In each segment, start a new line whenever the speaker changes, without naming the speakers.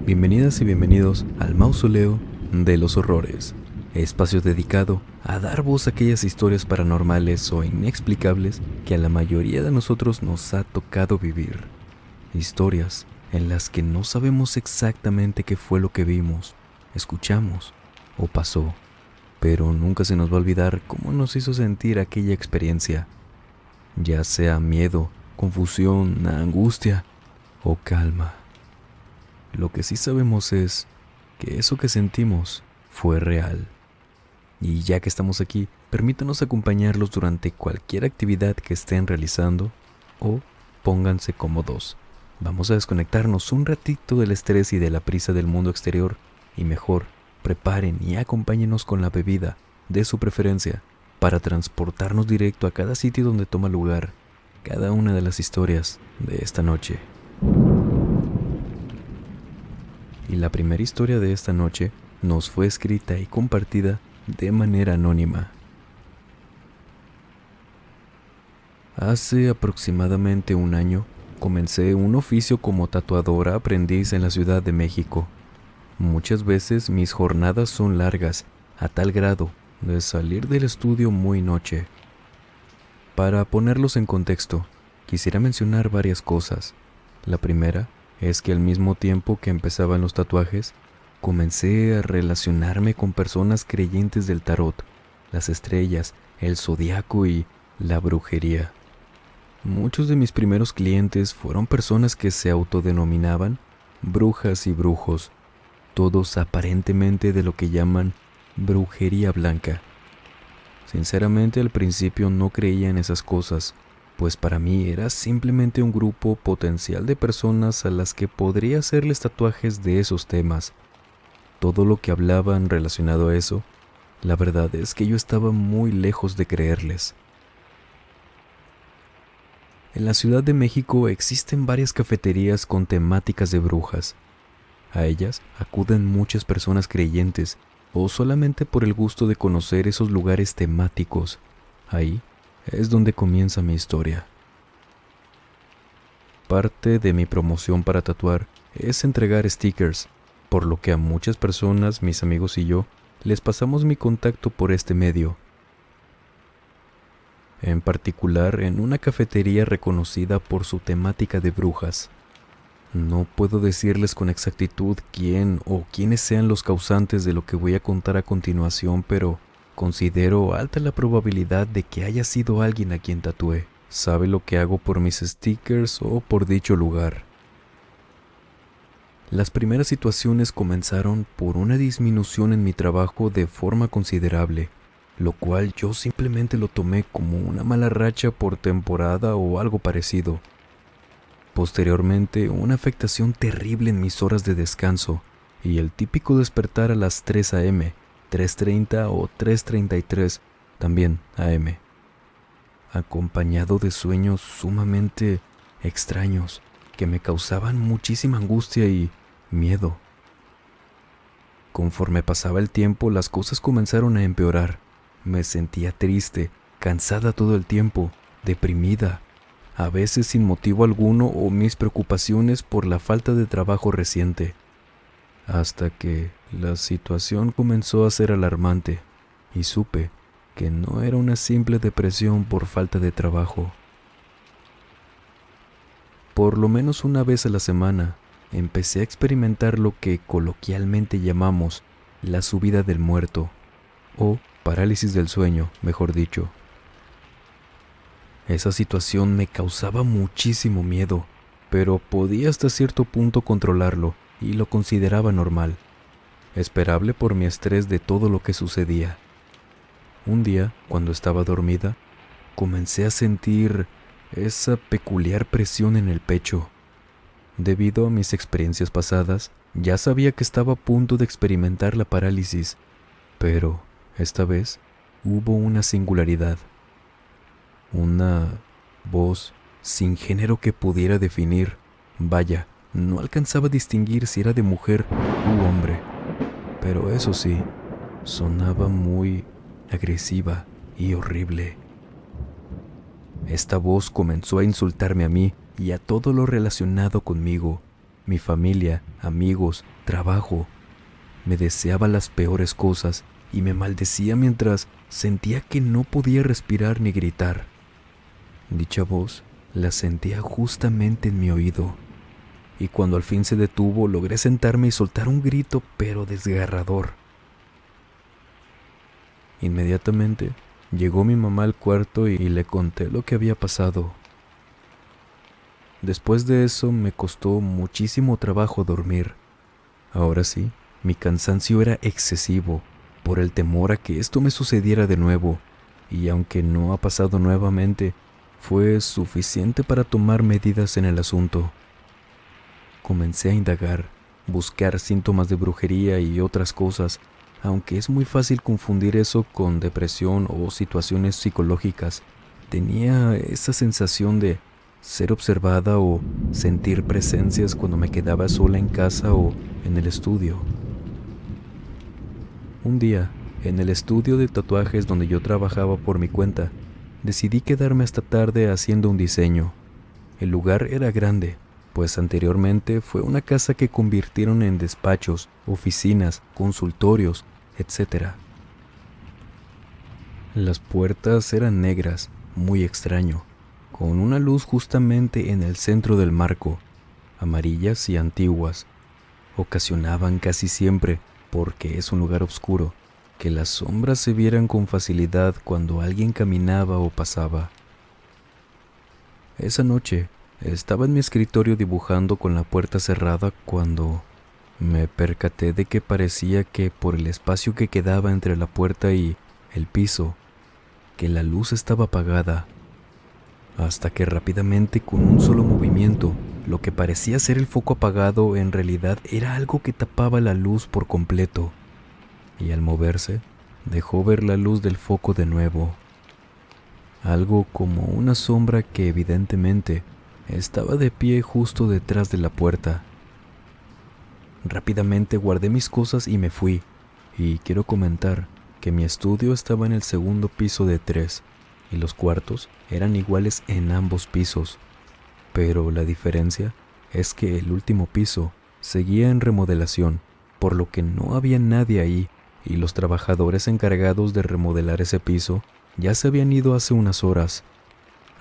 Bienvenidas y bienvenidos al Mausoleo de los Horrores, espacio dedicado a dar voz a aquellas historias paranormales o inexplicables que a la mayoría de nosotros nos ha tocado vivir. Historias en las que no sabemos exactamente qué fue lo que vimos, escuchamos o pasó, pero nunca se nos va a olvidar cómo nos hizo sentir aquella experiencia, ya sea miedo, confusión, angustia o calma. Lo que sí sabemos es que eso que sentimos fue real. Y ya que estamos aquí, permítanos acompañarlos durante cualquier actividad que estén realizando o pónganse cómodos. Vamos a desconectarnos un ratito del estrés y de la prisa del mundo exterior y mejor, preparen y acompáñenos con la bebida de su preferencia para transportarnos directo a cada sitio donde toma lugar cada una de las historias de esta noche. Y la primera historia de esta noche nos fue escrita y compartida de manera anónima. Hace aproximadamente un año comencé un oficio como tatuadora aprendiz en la Ciudad de México. Muchas veces mis jornadas son largas, a tal grado de salir del estudio muy noche. Para ponerlos en contexto, quisiera mencionar varias cosas. La primera es que al mismo tiempo que empezaban los tatuajes, comencé a relacionarme con personas creyentes del tarot, las estrellas, el zodiaco y la brujería. Muchos de mis primeros clientes fueron personas que se autodenominaban brujas y brujos, todos aparentemente de lo que llaman brujería blanca. Sinceramente, al principio no creía en esas cosas, pues para mí era simplemente un grupo potencial de personas a las que podría hacerles tatuajes de esos temas. Todo lo que hablaban relacionado a eso, la verdad es que yo estaba muy lejos de creerles. En la Ciudad de México existen varias cafeterías con temáticas de brujas. A ellas acuden muchas personas creyentes o solamente por el gusto de conocer esos lugares temáticos. Ahí es donde comienza mi historia. Parte de mi promoción para tatuar es entregar stickers, por lo que a muchas personas, mis amigos y yo, les pasamos mi contacto por este medio. En particular en una cafetería reconocida por su temática de brujas. No puedo decirles con exactitud quién o quiénes sean los causantes de lo que voy a contar a continuación, pero considero alta la probabilidad de que haya sido alguien a quien tatué. Sabe lo que hago por mis stickers o por dicho lugar. Las primeras situaciones comenzaron por una disminución en mi trabajo de forma considerable, lo cual yo simplemente lo tomé como una mala racha por temporada o algo parecido. Posteriormente, una afectación terrible en mis horas de descanso y el típico despertar a las 3 a.m., 3:30 o 3:33, también a.m., acompañado de sueños sumamente extraños que me causaban muchísima angustia y miedo. Conforme pasaba el tiempo, las cosas comenzaron a empeorar. Me sentía triste, cansada todo el tiempo, deprimida, a veces sin motivo alguno o mis preocupaciones por la falta de trabajo reciente, hasta que la situación comenzó a ser alarmante y supe que no era una simple depresión por falta de trabajo. Por lo menos una vez a la semana, empecé a experimentar lo que coloquialmente llamamos la subida del muerto, o parálisis del sueño, mejor dicho. Esa situación me causaba muchísimo miedo, pero podía hasta cierto punto controlarlo y lo consideraba normal, esperable por mi estrés de todo lo que sucedía. Un día, cuando estaba dormida, comencé a sentir esa peculiar presión en el pecho. Debido a mis experiencias pasadas, ya sabía que estaba a punto de experimentar la parálisis, pero esta vez hubo una singularidad. Una voz sin género que pudiera definir. Vaya, no alcanzaba a distinguir si era de mujer u hombre, pero eso sí, sonaba muy agresiva y horrible. Esta voz comenzó a insultarme a mí y a todo lo relacionado conmigo. mi familia, amigos, trabajo. Me deseaba las peores cosas y me maldecía mientras sentía que no podía respirar ni gritar. Dicha voz la sentía justamente en mi oído, y cuando al fin se detuvo logré sentarme y soltar un grito pero desgarrador. Inmediatamente llegó mi mamá al cuarto y le conté lo que había pasado. Después de eso me costó muchísimo trabajo dormir. Ahora sí, mi cansancio era excesivo por el temor a que esto me sucediera de nuevo, y aunque no ha pasado nuevamente, fue suficiente para tomar medidas en el asunto. Comencé a indagar, buscar síntomas de brujería y otras cosas, aunque es muy fácil confundir eso con depresión o situaciones psicológicas. Tenía esa sensación de ser observada o sentir presencias cuando me quedaba sola en casa o en el estudio. Un día, en el estudio de tatuajes donde yo trabajaba por mi cuenta, decidí quedarme hasta tarde haciendo un diseño. El lugar era grande, pues anteriormente fue una casa que convirtieron en despachos, oficinas, consultorios, etc. Las puertas eran negras, muy extraño, con una luz justamente en el centro del marco, amarillas y antiguas. Ocasionaban casi siempre, porque es un lugar oscuro, que las sombras se vieran con facilidad cuando alguien caminaba o pasaba. Esa noche estaba en mi escritorio dibujando con la puerta cerrada cuando me percaté de que parecía que por el espacio que quedaba entre la puerta y el piso, que la luz estaba apagada, hasta que rápidamente con un solo movimiento, lo que parecía ser el foco apagado en realidad era algo que tapaba la luz por completo, y al moverse dejó ver la luz del foco de nuevo. Algo como una sombra que evidentemente estaba de pie justo detrás de la puerta. Rápidamente guardé mis cosas y me fui, y quiero comentar que mi estudio estaba en el segundo piso de 3, y los cuartos eran iguales en ambos pisos, pero la diferencia es que el último piso seguía en remodelación, por lo que no había nadie ahí, y los trabajadores encargados de remodelar ese piso ya se habían ido hace unas horas,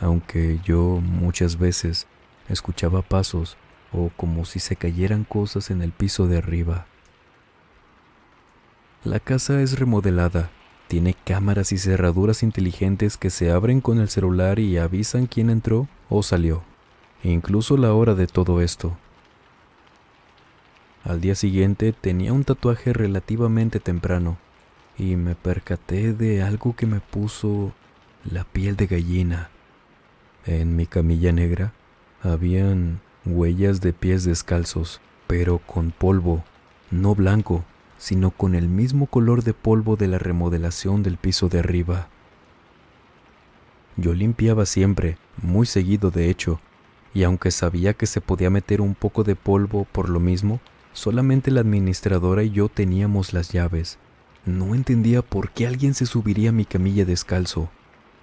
aunque yo muchas veces escuchaba pasos o como si se cayeran cosas en el piso de arriba. La casa es remodelada, tiene cámaras y cerraduras inteligentes que se abren con el celular y avisan quién entró o salió, incluso la hora de todo esto. Al día siguiente tenía un tatuaje relativamente temprano y me percaté de algo que me puso la piel de gallina. En mi camilla negra habían huellas de pies descalzos, pero con polvo, no blanco, sino con el mismo color de polvo de la remodelación del piso de arriba. Yo limpiaba siempre, muy seguido de hecho, y aunque sabía que se podía meter un poco de polvo por lo mismo, solamente la administradora y yo teníamos las llaves. No entendía por qué alguien se subiría a mi camilla descalzo,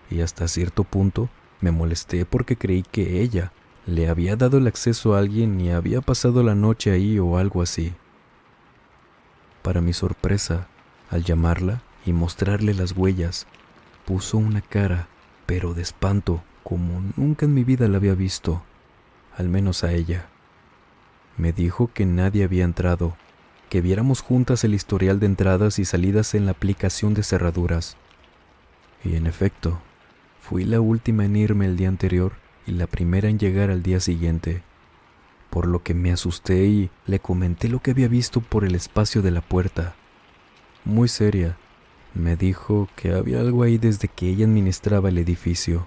y hasta cierto punto me molesté porque creí que ella le había dado el acceso a alguien y había pasado la noche ahí o algo así. Para mi sorpresa, al llamarla y mostrarle las huellas, puso una cara, pero de espanto, como nunca en mi vida la había visto, al menos a ella. Me dijo que nadie había entrado, que viéramos juntas el historial de entradas y salidas en la aplicación de cerraduras. Y en efecto, fui la última en irme el día anterior y la primera en llegar al día siguiente, por lo que me asusté y le comenté lo que había visto por el espacio de la puerta. Muy seria, me dijo que había algo ahí desde que ella administraba el edificio,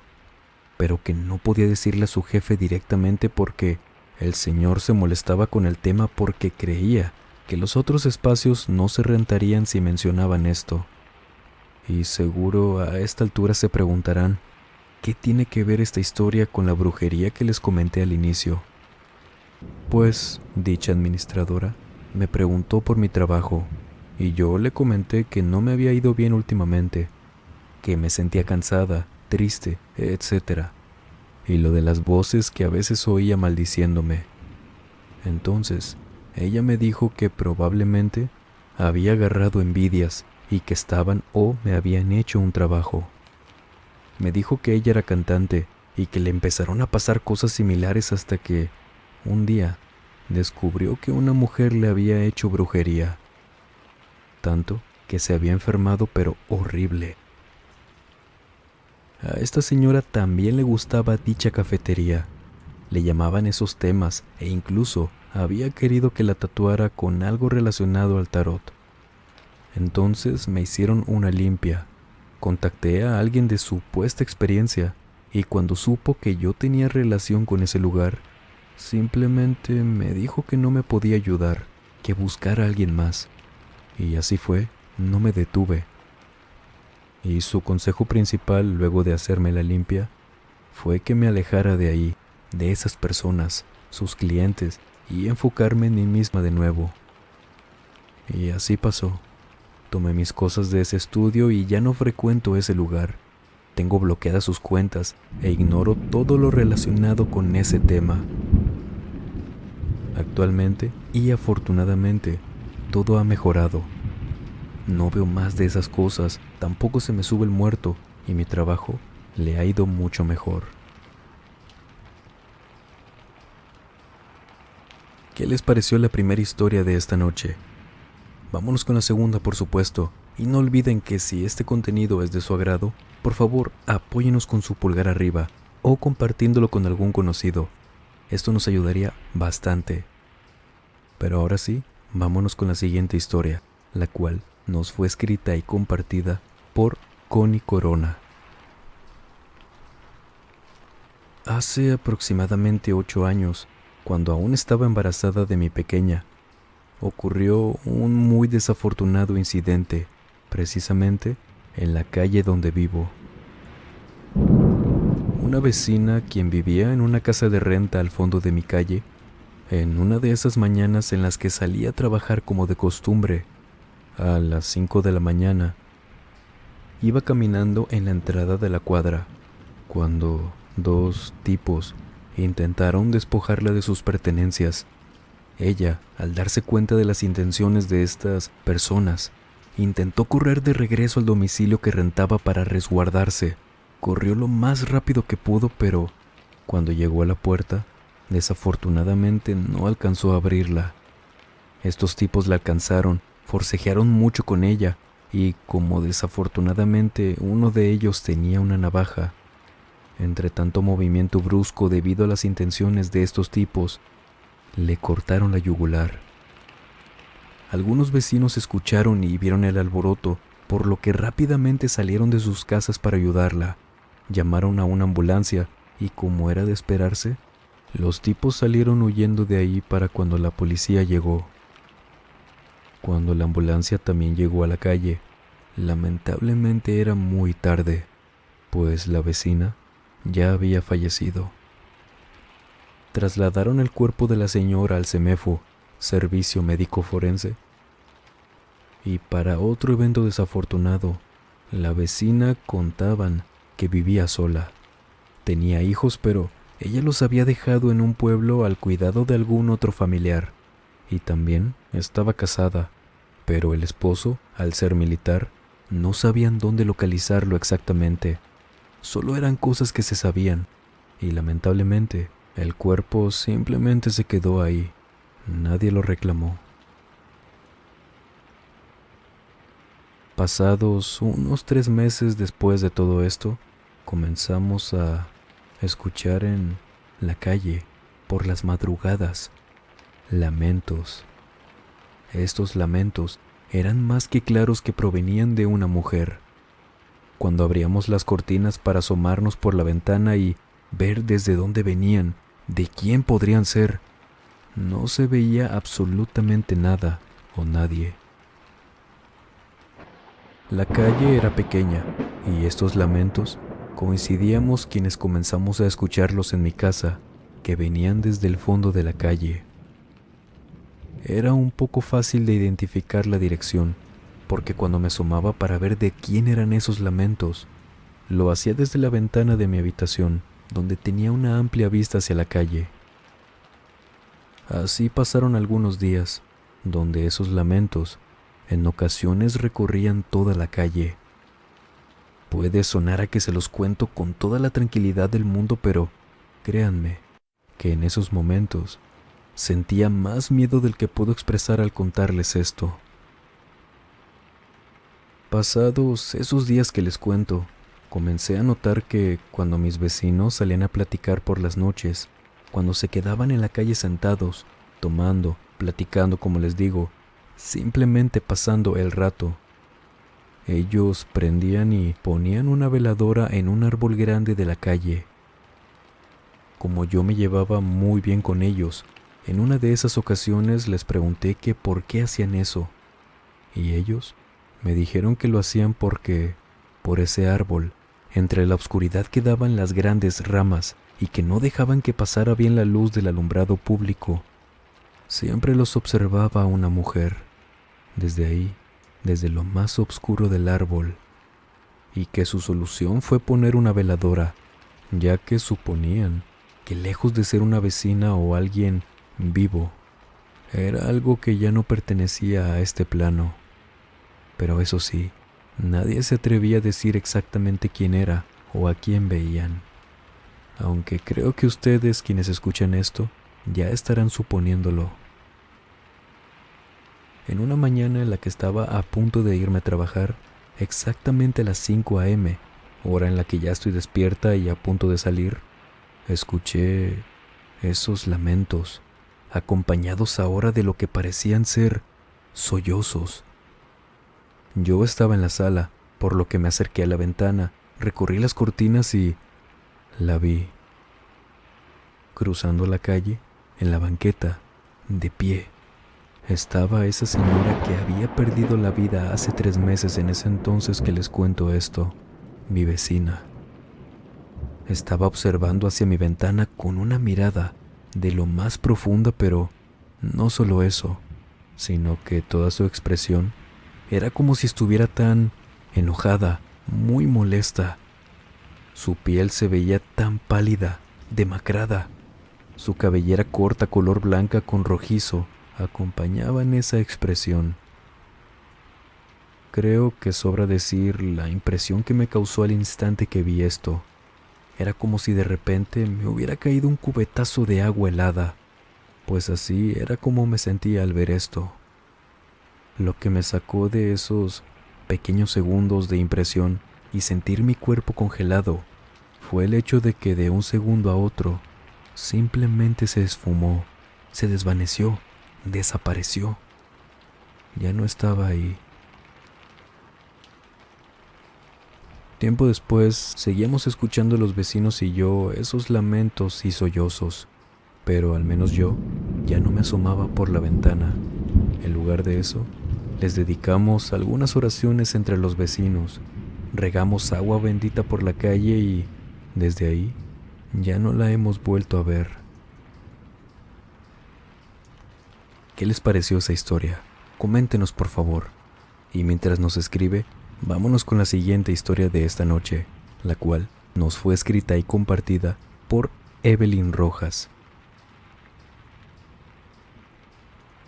pero que no podía decirle a su jefe directamente porque el señor se molestaba con el tema porque creía que los otros espacios no se rentarían si mencionaban esto. Y seguro a esta altura se preguntarán, ¿qué tiene que ver esta historia con la brujería que les comenté al inicio? Pues, dicha administradora me preguntó por mi trabajo, y yo le comenté que no me había ido bien últimamente, que me sentía cansada, triste, etc. Y lo de las voces que a veces oía maldiciéndome. Entonces, ella me dijo que probablemente había agarrado envidias y que estaban o me habían hecho un trabajo. Me dijo que ella era cantante y que le empezaron a pasar cosas similares hasta que, un día, descubrió que una mujer le había hecho brujería. Tanto que se había enfermado, pero horrible. A esta señora también le gustaba dicha cafetería. Le llamaban esos temas e incluso había querido que la tatuara con algo relacionado al tarot. Entonces me hicieron una limpia. Contacté a alguien de supuesta experiencia y cuando supo que yo tenía relación con ese lugar, simplemente me dijo que no me podía ayudar, que buscara a alguien más. Y así fue, no me detuve. Y su consejo principal luego de hacerme la limpia fue que me alejara de ahí, de esas personas, sus clientes, y enfocarme en mí misma de nuevo. Y así pasó. Tomé mis cosas de ese estudio y ya no frecuento ese lugar. Tengo bloqueadas sus cuentas e ignoro todo lo relacionado con ese tema. Actualmente y afortunadamente, todo ha mejorado. No veo más de esas cosas, tampoco se me sube el muerto y mi trabajo le ha ido mucho mejor. ¿Qué les pareció la primera historia de esta noche? Vámonos con la segunda, por supuesto, y no olviden que si este contenido es de su agrado, por favor apóyenos con su pulgar arriba o compartiéndolo con algún conocido. Esto nos ayudaría bastante. Pero ahora sí, vámonos con la siguiente historia, la cual nos fue escrita y compartida por Connie Corona. Hace aproximadamente 8 años, cuando aún estaba embarazada de mi pequeña, ocurrió un muy desafortunado incidente, precisamente en la calle donde vivo. Una vecina, quien vivía en una casa de renta al fondo de mi calle, en una de esas mañanas en las que salía a trabajar como de costumbre, a las 5 de la mañana, iba caminando en la entrada de la cuadra, cuando 2 tipos intentaron despojarla de sus pertenencias. Ella, al darse cuenta de las intenciones de estas personas, intentó correr de regreso al domicilio que rentaba para resguardarse. Corrió lo más rápido que pudo, pero cuando llegó a la puerta, desafortunadamente no alcanzó a abrirla. Estos tipos la alcanzaron, forcejearon mucho con ella y, como desafortunadamente uno de ellos tenía una navaja, entre tanto movimiento brusco debido a las intenciones de estos tipos, le cortaron la yugular. Algunos vecinos escucharon y vieron el alboroto, por lo que rápidamente salieron de sus casas para ayudarla. Llamaron a una ambulancia y, como era de esperarse, los tipos salieron huyendo de ahí para cuando la policía llegó. Cuando la ambulancia también llegó a la calle, lamentablemente era muy tarde, pues la vecina ya había fallecido. Trasladaron el cuerpo de la señora al CEMEFO, Servicio Médico Forense. Y para otro evento desafortunado, la vecina contaban que vivía sola. Tenía hijos, pero ella los había dejado en un pueblo al cuidado de algún otro familiar. Y también estaba casada, pero el esposo, al ser militar, no sabían dónde localizarlo exactamente. Solo eran cosas que se sabían, y lamentablemente, el cuerpo simplemente se quedó ahí. Nadie lo reclamó. Pasados unos 3 meses después de todo esto, comenzamos a escuchar en la calle, por las madrugadas, lamentos. Estos lamentos eran más que claros que provenían de una mujer. Cuando abríamos las cortinas para asomarnos por la ventana y ver desde dónde venían, de quién podrían ser, no se veía absolutamente nada o nadie. La calle era pequeña y estos lamentos coincidíamos quienes comenzamos a escucharlos en mi casa, que venían desde el fondo de la calle. Era un poco fácil de identificar la dirección, porque cuando me asomaba para ver de quién eran esos lamentos, lo hacía desde la ventana de mi habitación, donde tenía una amplia vista hacia la calle. Así pasaron algunos días, donde esos lamentos en ocasiones recorrían toda la calle. Puede sonar a que se los cuento con toda la tranquilidad del mundo, pero créanme que en esos momentos sentía más miedo del que puedo expresar al contarles esto. Pasados esos días que les cuento, comencé a notar que cuando mis vecinos salían a platicar por las noches, cuando se quedaban en la calle sentados, tomando, platicando como les digo, simplemente pasando el rato, ellos prendían y ponían una veladora en un árbol grande de la calle. Como yo me llevaba muy bien con ellos, en una de esas ocasiones les pregunté que por qué hacían eso, y ellos me dijeron que lo hacían porque, por ese árbol, entre la oscuridad que daban las grandes ramas y que no dejaban que pasara bien la luz del alumbrado público, siempre los observaba una mujer, desde ahí, desde lo más oscuro del árbol, y que su solución fue poner una veladora, ya que suponían que lejos de ser una vecina o alguien vivo, era algo que ya no pertenecía a este plano. Pero eso sí, nadie se atrevía a decir exactamente quién era o a quién veían. Aunque creo que ustedes, quienes escuchan esto, ya estarán suponiéndolo. En una mañana en la que estaba a punto de irme a trabajar, exactamente a las 5 a.m., hora en la que ya estoy despierta y a punto de salir, escuché esos lamentos, acompañados ahora de lo que parecían ser sollozos. Yo estaba en la sala, por lo que me acerqué a la ventana, recorrí las cortinas y la vi. Cruzando la calle, en la banqueta, de pie, estaba esa señora que había perdido la vida hace 3 meses en ese entonces que les cuento esto, mi vecina. Estaba observando hacia mi ventana con una mirada de lo más profunda, pero no solo eso, sino que toda su expresión era como si estuviera tan enojada, muy molesta. Su piel se veía tan pálida, demacrada. Su cabellera corta color blanca con rojizo acompañaban esa expresión. Creo que sobra decir la impresión que me causó al instante que vi esto. Era como si de repente me hubiera caído un cubetazo de agua helada, pues así era como me sentía al ver esto. Lo que me sacó de esos pequeños segundos de impresión y sentir mi cuerpo congelado fue el hecho de que de un segundo a otro simplemente se esfumó, se desvaneció, desapareció. Ya no estaba ahí. Tiempo después seguíamos escuchando los vecinos y yo esos lamentos y sollozos, pero al menos yo ya no me asomaba por la ventana. En lugar de eso, les dedicamos algunas oraciones entre los vecinos, regamos agua bendita por la calle y, desde ahí, ya no la hemos vuelto a ver. ¿Qué les pareció esa historia? Coméntenos por favor. Y mientras nos escribe, vámonos con la siguiente historia de esta noche, la cual nos fue escrita y compartida por Evelyn Rojas.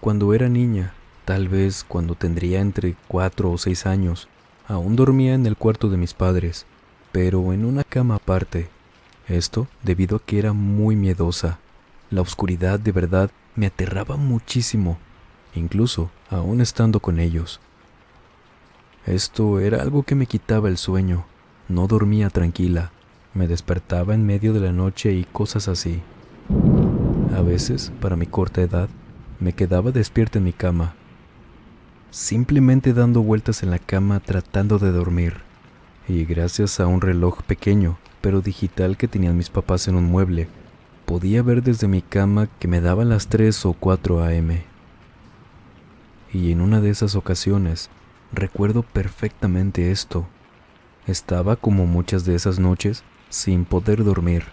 Cuando era niña, tal vez cuando tendría entre 4 o 6 años, aún dormía en el cuarto de mis padres, pero en una cama aparte. Esto debido a que era muy miedosa. La oscuridad de verdad me aterraba muchísimo, incluso aún estando con ellos. Esto era algo que me quitaba el sueño. No dormía tranquila, me despertaba en medio de la noche y cosas así. A veces, para mi corta edad, me quedaba despierta en mi cama, simplemente dando vueltas en la cama tratando de dormir, y gracias a un reloj pequeño pero digital que tenían mis papás en un mueble, podía ver desde mi cama que me daban las 3 o 4 a.m. Y en una de esas ocasiones, recuerdo perfectamente esto. Estaba como muchas de esas noches, sin poder dormir,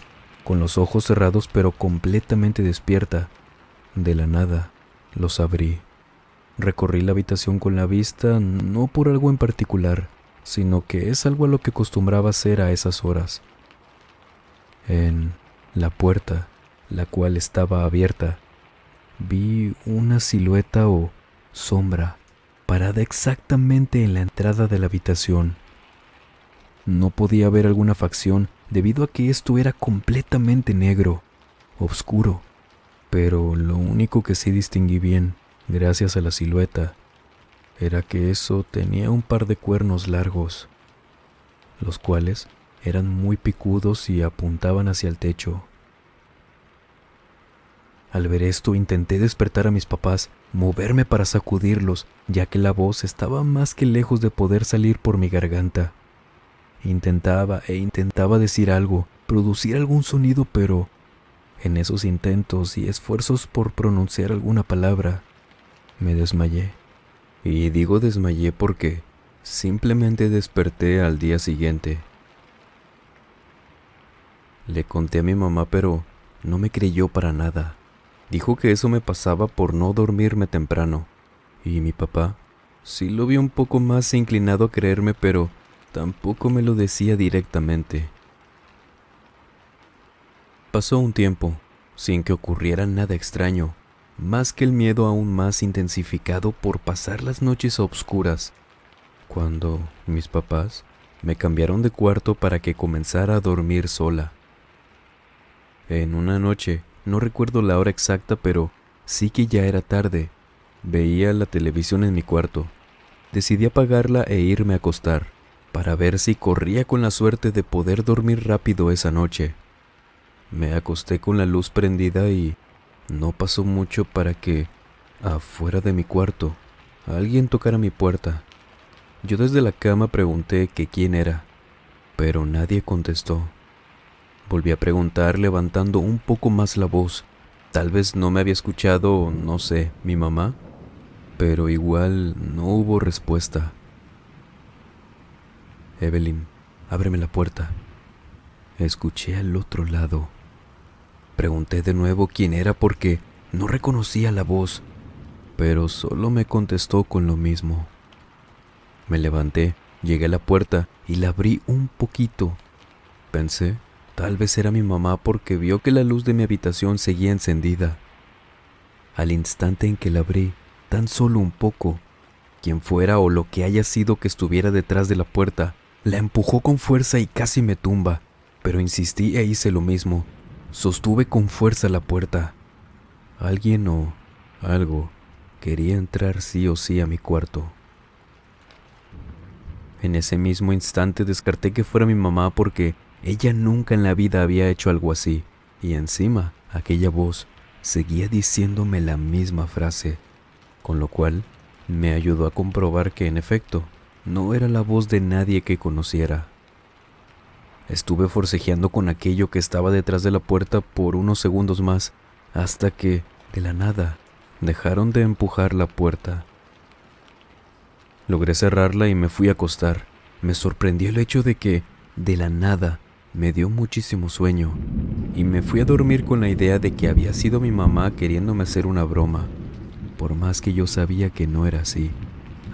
con los ojos cerrados pero completamente despierta. De la nada, los abrí. Recorrí la habitación con la vista, no por algo en particular, sino que es algo a lo que acostumbraba hacer a esas horas. En la puerta, la cual estaba abierta, vi una silueta o sombra parada exactamente en la entrada de la habitación. No podía ver alguna facción debido a que esto era completamente negro, oscuro, pero lo único que sí distinguí bien, gracias a la silueta, era que eso tenía un par de cuernos largos, los cuales eran muy picudos y apuntaban hacia el techo. Al ver esto intenté despertar a mis papás, moverme para sacudirlos, ya que la voz estaba más que lejos de poder salir por mi garganta. Intentaba decir algo, producir algún sonido, pero en esos intentos y esfuerzos por pronunciar alguna palabra, me desmayé. Y digo desmayé porque simplemente desperté al día siguiente. Le conté a mi mamá, pero no me creyó para nada. Dijo que eso me pasaba por no dormirme temprano. Y mi papá sí lo vio un poco más inclinado a creerme, pero tampoco me lo decía directamente. Pasó un tiempo, sin que ocurriera nada extraño, más que el miedo aún más intensificado por pasar las noches a obscuras, cuando mis papás me cambiaron de cuarto para que comenzara a dormir sola. En una noche, no recuerdo la hora exacta, pero sí que ya era tarde. Veía la televisión en mi cuarto. Decidí apagarla e irme a acostar, para ver si corría con la suerte de poder dormir rápido esa noche. Me acosté con la luz prendida y no pasó mucho para que, afuera de mi cuarto, alguien tocara mi puerta. Yo desde la cama pregunté que quién era, pero nadie contestó. Volví a preguntar levantando un poco más la voz. Tal vez no me había escuchado, no sé, mi mamá, pero igual no hubo respuesta. Evelyn, ábreme la puerta. Escuché al otro lado. Pregunté de nuevo quién era porque no reconocía la voz, pero solo me contestó con lo mismo. Me levanté, llegué a la puerta y la abrí un poquito. Pensé, tal vez era mi mamá porque vio que la luz de mi habitación seguía encendida. Al instante en que la abrí, tan solo un poco, quien fuera o lo que haya sido que estuviera detrás de la puerta, la empujó con fuerza y casi me tumba, pero insistí e hice lo mismo. Sostuve con fuerza la puerta. Alguien o algo quería entrar sí o sí a mi cuarto. En ese mismo instante descarté que fuera mi mamá porque ella nunca en la vida había hecho algo así, y encima aquella voz seguía diciéndome la misma frase, con lo cual me ayudó a comprobar que en efecto no era la voz de nadie que conociera. Estuve forcejeando con aquello que estaba detrás de la puerta por unos segundos más, hasta que, de la nada, dejaron de empujar la puerta. Logré cerrarla y me fui a acostar. Me sorprendió el hecho de que, de la nada, me dio muchísimo sueño, y me fui a dormir con la idea de que había sido mi mamá queriéndome hacer una broma, por más que yo sabía que no era así,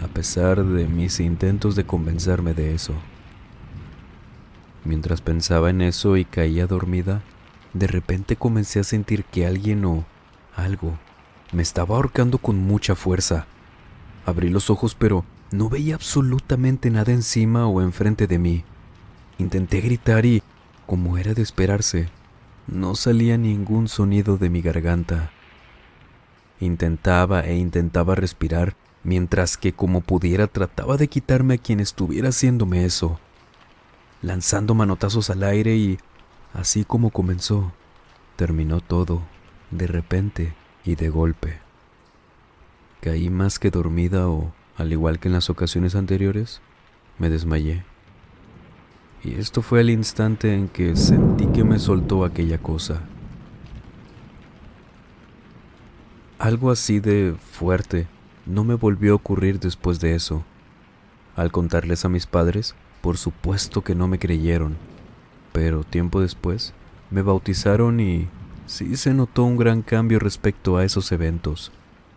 a pesar de mis intentos de convencerme de eso. Mientras pensaba en eso y caía dormida, de repente comencé a sentir que alguien o algo me estaba ahorcando con mucha fuerza. Abrí los ojos, pero no veía absolutamente nada encima o enfrente de mí. Intenté gritar y, como era de esperarse, no salía ningún sonido de mi garganta. Intentaba respirar, mientras que como pudiera trataba de quitarme a quien estuviera haciéndome eso, lanzando manotazos al aire y, así como comenzó, terminó todo, de repente y de golpe. Caí más que dormida o, al igual que en las ocasiones anteriores, me desmayé. Y esto fue el instante en que sentí que me soltó aquella cosa. Algo así de fuerte no me volvió a ocurrir después de eso. Al contarles a mis padres, por supuesto que no me creyeron, pero tiempo después me bautizaron y sí se notó un gran cambio respecto a esos eventos.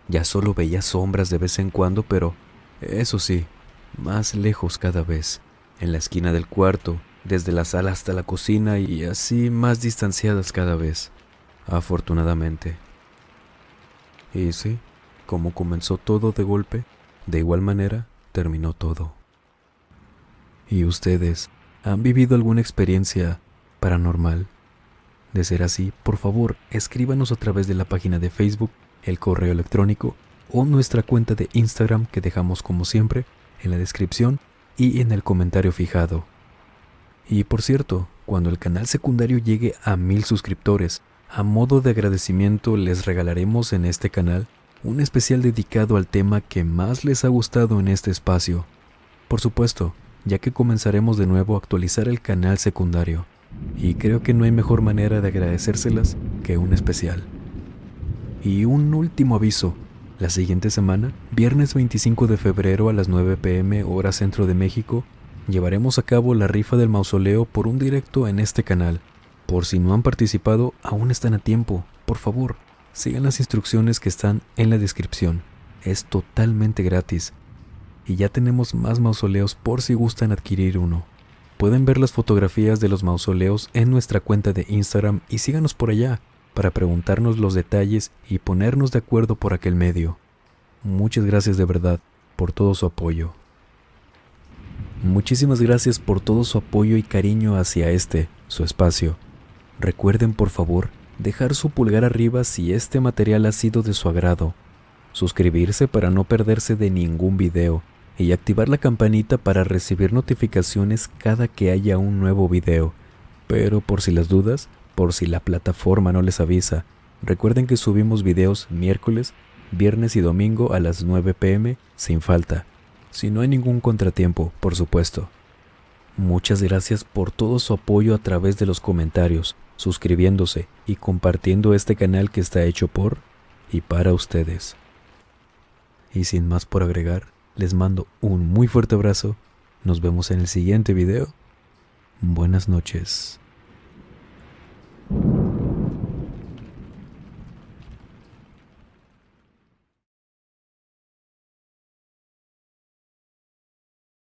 Ya solo veía sombras de vez en cuando, pero eso sí, más lejos cada vez, en la esquina del cuarto, desde la sala hasta la cocina y así más distanciadas cada vez, afortunadamente. Y sí, como comenzó todo de golpe, de igual manera terminó todo. ¿Y ustedes han vivido alguna experiencia paranormal? De ser así, por favor, escríbanos a través de la página de Facebook, el correo electrónico o nuestra cuenta de Instagram que dejamos como siempre en la descripción y en el comentario fijado. Y por cierto, cuando el canal secundario llegue a 1000 suscriptores, a modo de agradecimiento les regalaremos en este canal un especial dedicado al tema que más les ha gustado en este espacio. Por supuesto, ya que comenzaremos de nuevo a actualizar el canal secundario. Y creo que no hay mejor manera de agradecérselas que un especial. Y un último aviso. La siguiente semana, viernes 25 de febrero a las 9 p.m. hora centro de México, llevaremos a cabo la rifa del mausoleo por un directo en este canal. Por si no han participado, aún están a tiempo. Por favor, sigan las instrucciones que están en la descripción. Es totalmente gratis. Y ya tenemos más mausoleos por si gustan adquirir uno. Pueden ver las fotografías de los mausoleos en nuestra cuenta de Instagram y síganos por allá para preguntarnos los detalles y ponernos de acuerdo por aquel medio. Muchas gracias de verdad por todo su apoyo. Muchísimas gracias por todo su apoyo y cariño hacia su espacio. Recuerden por favor dejar su pulgar arriba si este material ha sido de su agrado, suscribirse para no perderse de ningún video y activar la campanita para recibir notificaciones cada que haya un nuevo video. Pero por si las dudas, por si la plataforma no les avisa, recuerden que subimos videos miércoles, viernes y domingo a las 9 p.m. sin falta, si no hay ningún contratiempo, por supuesto. Muchas gracias por todo su apoyo a través de los comentarios, suscribiéndose y compartiendo este canal que está hecho por y para ustedes. Y sin más por agregar, les mando un muy fuerte abrazo. Nos vemos en el siguiente video. Buenas noches.